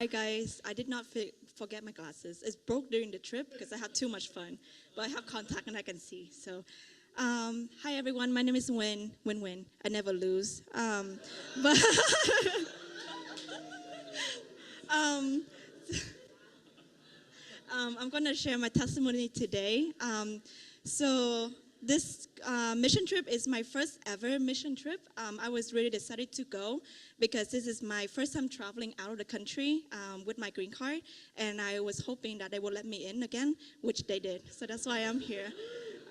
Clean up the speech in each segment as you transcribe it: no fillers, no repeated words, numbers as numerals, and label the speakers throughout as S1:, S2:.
S1: Hi guys, I did not forget my glasses. It's broke during the trip because I had too much fun, but I have contact and I can see. So, hi everyone, my name is Nguyen. Win. I never lose. But um, I'm going to share my testimony today. So this mission trip is my first ever mission trip. I was really decided to go because this is my first time traveling out of the country with my green card, and I was hoping that they would let me in again, which they did. So that's why I'm here.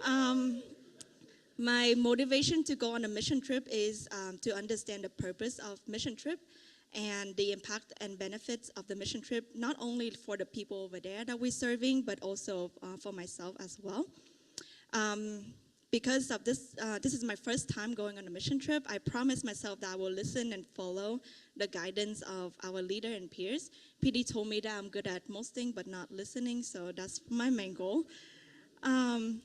S1: Um, my motivation to go on a mission trip is to understand the purpose of mission trip and the impact and benefits of the mission trip, not only for the people over there that we're serving, but also for myself as well. Um, because of this, this is my first time going on a mission trip. I promised myself that I will listen and follow the guidance of our leader and peers. PD told me that I'm good at most things, but not listening, so that's my main goal. Um,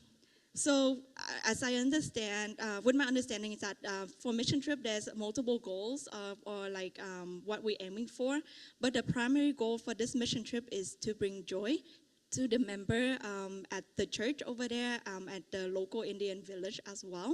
S1: so as I understand, with my understanding is that for mission trip, there's multiple goals or like what we're aiming for. But the primary goal for this mission trip is to bring joy to the member at the church over there, at the local Indian village as well.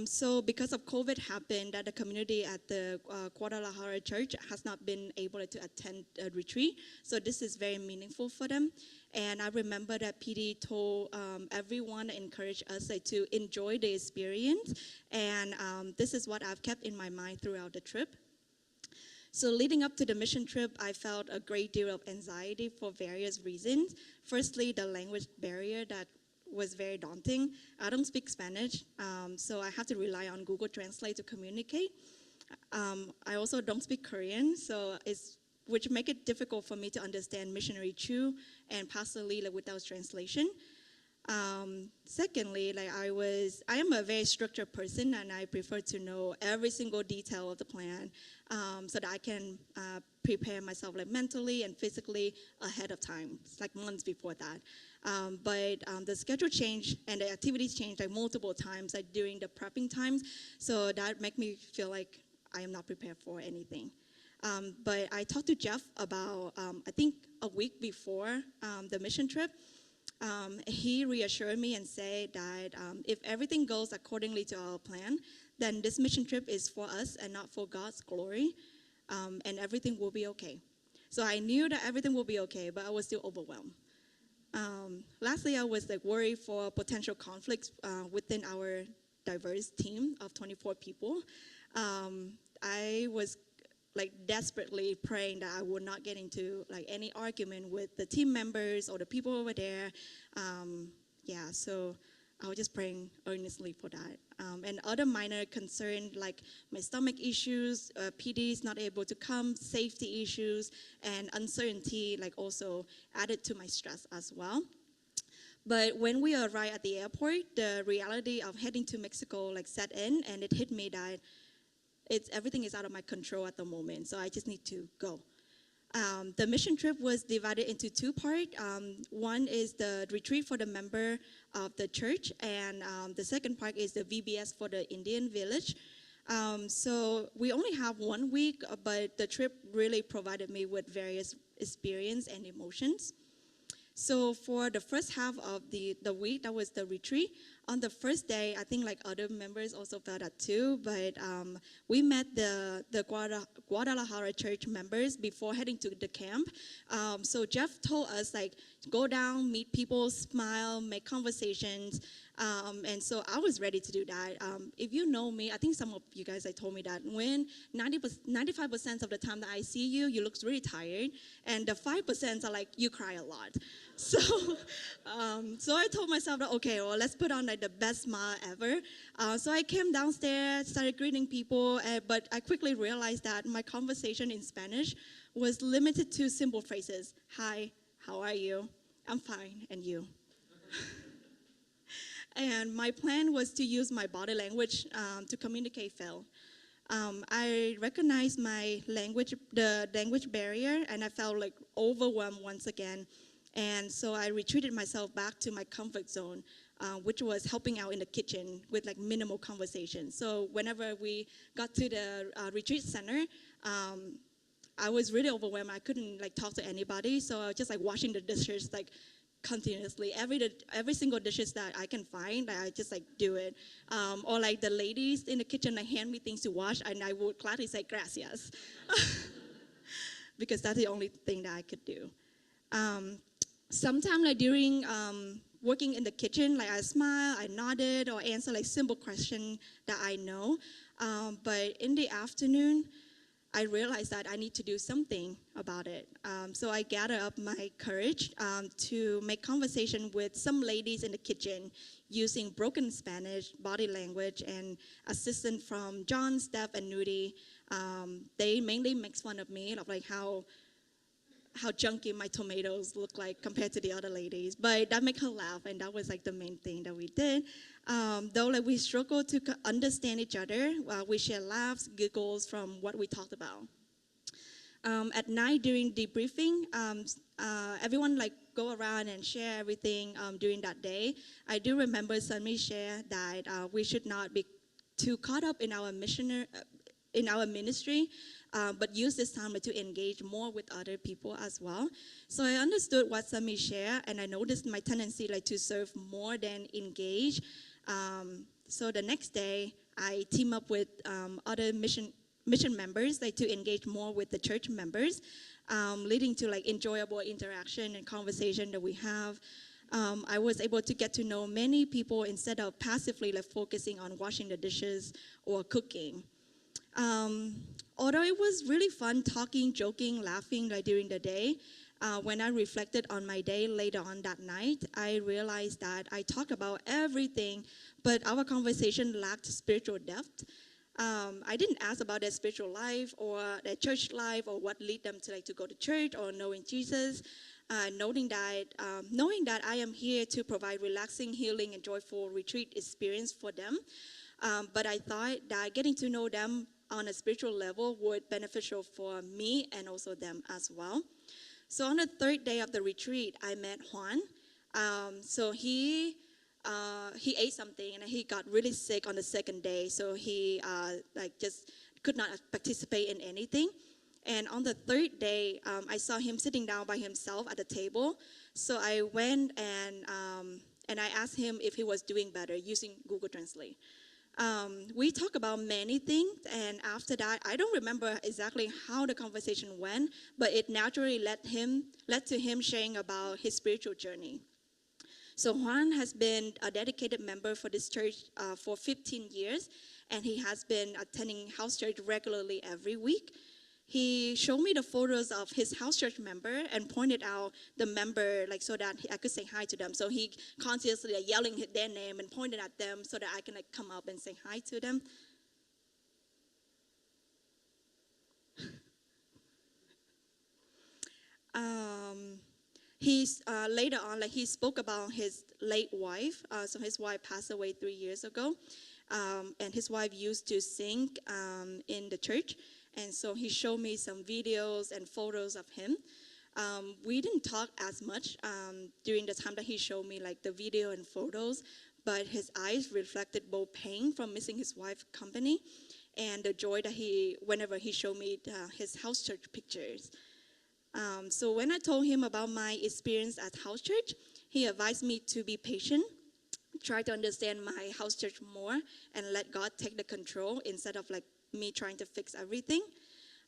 S1: So because of COVID happened, that the community at the Guadalajara church has not been able to attend a retreat. So this is very meaningful for them. And I remember that PD told everyone, encouraged us to enjoy the experience. And this is what I've kept in my mind throughout the trip. So leading up to the mission trip, I felt a great deal of anxiety for various reasons. Firstly, the language barrier that was very daunting. I don't speak Spanish, so I have to rely on Google Translate to communicate. I also don't speak Korean, which make it difficult for me to understand missionary Chu and Pastor Lee without translation. Secondly, I am a very structured person, and I prefer to know every single detail of the plan so that I can prepare myself mentally and physically ahead of time, like months before that. But the schedule changed and the activities changed multiple times during the prepping times, so that make me feel like I am not prepared for anything. But I talked to Jeff about, I think a week before the mission trip. He reassured me and said that if everything goes accordingly to our plan, then this mission trip is for us and not for God's glory, and everything will be okay. So I knew that everything will be okay, but I was still overwhelmed. Lastly, I was worried for potential conflicts within our diverse team of 24 people. I was desperately praying that I would not get into any argument with the team members or the people over there. So I was just praying earnestly for that. And other minor concerns like my stomach issues, PD is not able to come, safety issues, and uncertainty also added to my stress as well. But when we arrived at the airport, the reality of heading to Mexico set in, and it hit me that everything is out of my control at the moment, so I just need to go. The mission trip was divided into two parts. One is the retreat for the member of the church, and the second part is the VBS for the Indian village. So we only have 1 week, but the trip really provided me with various experience and emotions. So for the first half of the week, that was the retreat. On the first day, I think other members also felt that too, but we met the Guadalajara church members before heading to the camp. So Jeff told us go down, meet people, smile, make conversations. And so I was ready to do that. If you know me, I think some of you guys told me that when 95% of the time that I see you, you look really tired, and the 5% are you cry a lot. So, so I told myself that, okay, well, let's put on the best smile ever. So I came downstairs, started greeting people, but I quickly realized that my conversation in Spanish was limited to simple phrases. Hi, how are you? I'm fine, and you? And my plan was to use my body language to communicate well. I recognized the language barrier, and I felt overwhelmed once again. And so I retreated myself back to my comfort zone, which was helping out in the kitchen with minimal conversation. So whenever we got to the retreat center, I was really overwhelmed. I couldn't like talk to anybody, so I was just like washing the dishes like continuously. Every single dishes that I can find, I just like do it. Or like the ladies in the kitchen like hand me things to wash, and I would gladly say gracias, because that's the only thing that I could do. Sometimes like during working in the kitchen, like I smile, I nodded, or answer like simple question that I know. But in the afternoon, I realized that I need to do something about it. So I gathered up my courage to make conversation with some ladies in the kitchen using broken Spanish, body language, and assistance from John, Steph, and Nudie. They mainly make fun of me, of like how junky my tomatoes look like compared to the other ladies. But that made her laugh, and that was like the main thing that we did. Though like we struggled to understand each other, we share laughs, giggles from what we talked about. At night during debriefing, everyone like go around and share everything during that day. I do remember Sunmi share that we should not be too caught up in our ministry, but use this time to engage more with other people as well. So I understood what Sunmi shared, and I noticed my tendency like to serve more than engage. So the next day, I team up with other mission members like to engage more with the church members, leading to like enjoyable interaction and conversation that we have. I was able to get to know many people instead of passively like focusing on washing the dishes or cooking. Although it was really fun talking, joking, laughing like during the day, when I reflected on my day later on that night, I realized that I talked about everything, but our conversation lacked spiritual depth. I didn't ask about their spiritual life or their church life or what lead them to like to go to church or knowing Jesus. Knowing that I am here to provide relaxing, healing, and joyful retreat experience for them. But I thought that getting to know them on a spiritual level would be beneficial for me and also them as well. So on the third day of the retreat, I met Juan. So he ate something and he got really sick on the second day. So he just could not participate in anything. And on the third day, I saw him sitting down by himself at the table. So I went and I asked him if he was doing better using Google Translate. We talked about many things, and after that, I don't remember exactly how the conversation went, but it naturally led to him sharing about his spiritual journey. So Juan has been a dedicated member for this church for 15 years, and he has been attending house church regularly every week. He showed me the photos of his house church member and pointed out the member like so that I could say hi to them. So he consciously yelling their name and pointed at them so that I can like come up and say hi to them. He's later on like he spoke about his late wife. So his wife passed away 3 years ago, and his wife used to sing in the church. And so he showed me some videos and photos of him. We didn't talk as much during the time that he showed me like the video and photos, but his eyes reflected both pain from missing his wife's company and the joy that whenever he showed me his house church pictures. So when I told him about my experience at house church, he advised me to be patient, try to understand my house church more, and let God take the control instead of like me trying to fix everything.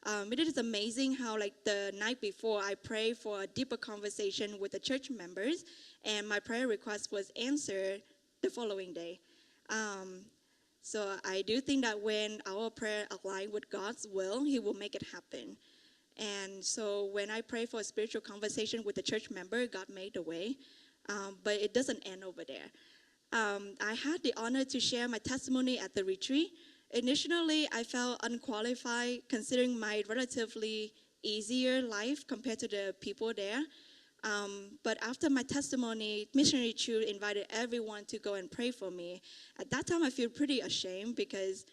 S1: It is amazing how like the night before I prayed for a deeper conversation with the church members, and my prayer request was answered the following day. So I do think that when our prayer align with God's will, He will make it happen. And so when I pray for a spiritual conversation with the church member, God made the way. But it doesn't end over there. I had the honor to share my testimony at the retreat. Initially, I felt unqualified considering my relatively easier life compared to the people there. But after my testimony, Missionary Chu invited everyone to go and pray for me. At that time, I feel pretty ashamed because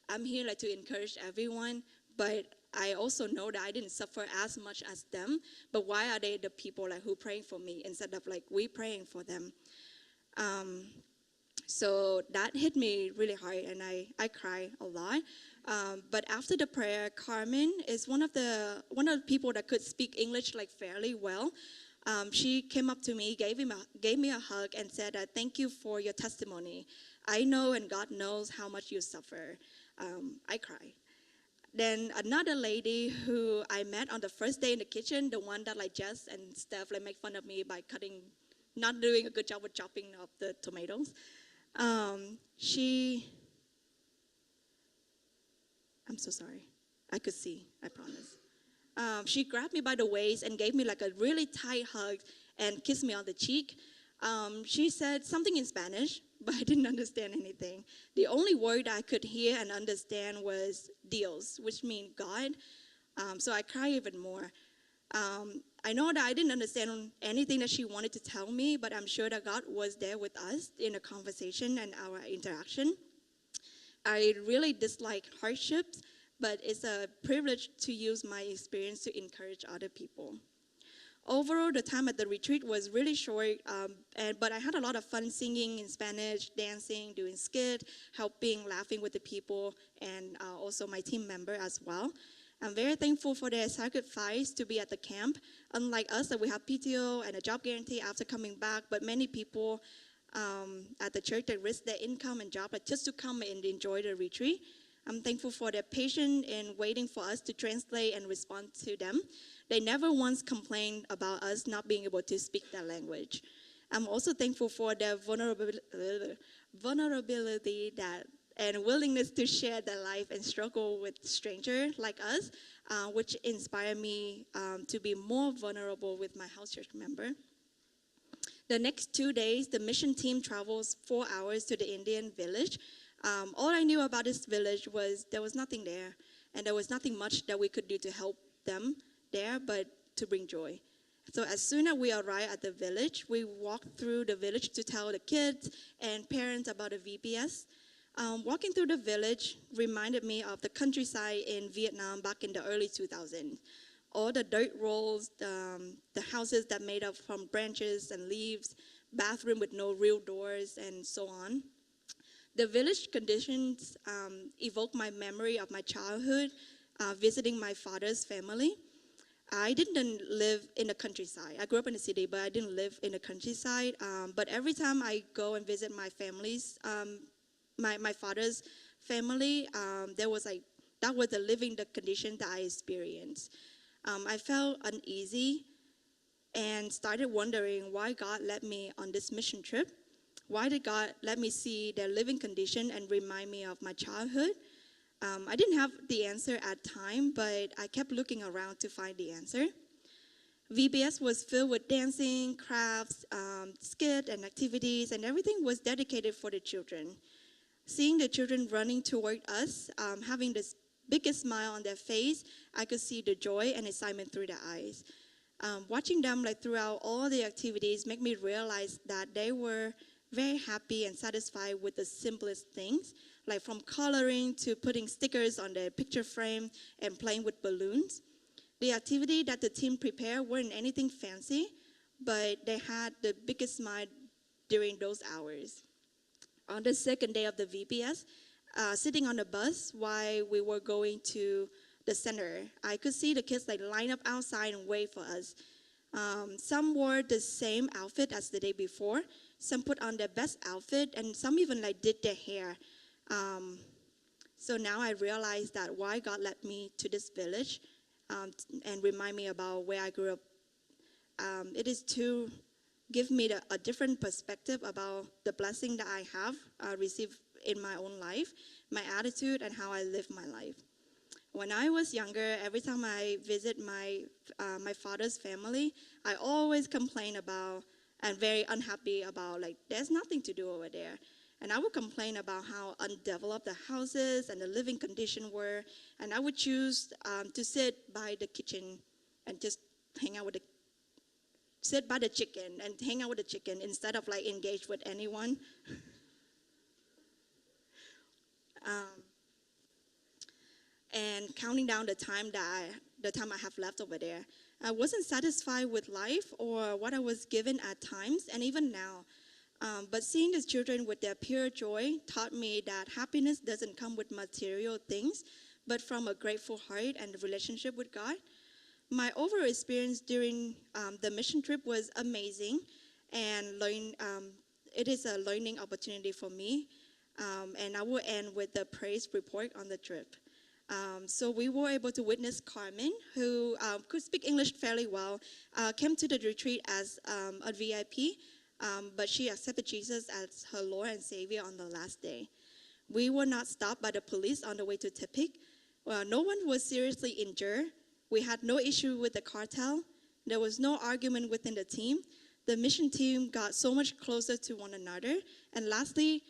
S1: I'm here like to encourage everyone, but I also know that I didn't suffer as much as them. But why are they the people like who praying for me instead of like we praying for them? So that hit me really hard, and I cried a lot. But after the prayer, Carmen is one of the people that could speak English like fairly well. She came up to me, gave me a hug, and said, "Thank you for your testimony. I know, and God knows how much you suffer." I cried. Then another lady who I met on the first day in the kitchen, the one that like Jess and Steph like make fun of me by not doing a good job with chopping up the tomatoes. She, I'm so sorry. I could see, I promise. She grabbed me by the waist and gave me like a really tight hug and kissed me on the cheek. She said something in Spanish, but I didn't understand anything. The only word I could hear and understand was Dios, which means God. So I cried even more. I know that I didn't understand anything that she wanted to tell me, but I'm sure that God was there with us in the conversation and our interaction. I really dislike hardships, but it's a privilege to use my experience to encourage other people. Overall, the time at the retreat was really short, but I had a lot of fun singing in Spanish, dancing, doing skit, helping, laughing with the people, and also my team member as well. I'm very thankful for their sacrifice to be at the camp. Unlike us, that we have PTO and a job guarantee after coming back, but many people at the church that risk their income and job just to come and enjoy the retreat. I'm thankful for their patience in waiting for us to translate and respond to them. They never once complained about us not being able to speak that language. I'm also thankful for their vulnerability and willingness to share their life and struggle with strangers like us, which inspired me to be more vulnerable with my house church member. The next 2 days, the mission team travels 4 hours to the Indian village. All I knew about this village was there was nothing there, and there was nothing much that we could do to help them there, but to bring joy. So as soon as we arrived at the village, we walked through the village to tell the kids and parents about the VBS. Walking through the village reminded me of the countryside in Vietnam back in the early 2000s. All the dirt roads, the houses that made up from branches and leaves, bathroom with no real doors, and so on. The village conditions evoke my memory of my childhood, visiting my father's family. I didn't live in the countryside. I grew up in the city, but I didn't live in the countryside. But every time I go and visit my my father's family, that was the living the condition that I experienced. I felt uneasy and started wondering why God led me on this mission trip. Why did God let me see their living condition and remind me of my childhood? I didn't have the answer at time, but I kept looking around to find the answer. VBS was filled with dancing, crafts, skit, and activities, and everything was dedicated for the children. Seeing the children running toward us, having this biggest smile on their face, I could see the joy and excitement through their eyes. Watching them throughout all the activities made me realize that they were very happy and satisfied with the simplest things, like from coloring to putting stickers on their picture frame and playing with balloons. The activity that the team prepared weren't anything fancy, but they had the biggest smile during those hours. On the second day of the VBS, sitting on the bus while we were going to the center, I could see the kids line up outside and wait for us. Some wore the same outfit as the day before. Some put on their best outfit, and some even did their hair. So now I realize that why God led me to this village and remind me about where I grew up. It is to give me a different perspective about the blessing that I have received in my own life, my attitude, and how I live my life. When I was younger, every time I visit my father's family, I always complain about and very unhappy about there's nothing to do over there. And I would complain about how undeveloped the houses and the living condition were. And I would choose to sit by the kitchen and just sit by the chicken and hang out with the chicken instead of engage with anyone. And counting down the time I have left over there. I wasn't satisfied with life or what I was given at times, and even now. But seeing the children with their pure joy taught me that happiness doesn't come with material things, but from a grateful heart and a relationship with God. My overall experience during the mission trip was amazing, and it is a learning opportunity for me. And I will end with the praise report on the trip. So we were able to witness Carmen, who could speak English fairly well, came to the retreat as a VIP, but she accepted Jesus as her Lord and Savior on the last day. We were not stopped by the police on the way to Tepic. Well, no one was seriously injured. We had no issue with the cartel. There was no argument within the team. The mission team got so much closer to one another. And lastly,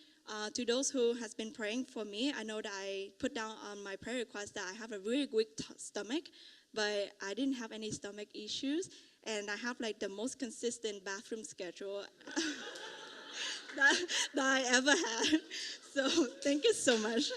S1: to those who has been praying for me, I know that I put down on my prayer request that I have a really weak stomach, but I didn't have any stomach issues, and I have like the most consistent bathroom schedule that I ever had. So thank you so much.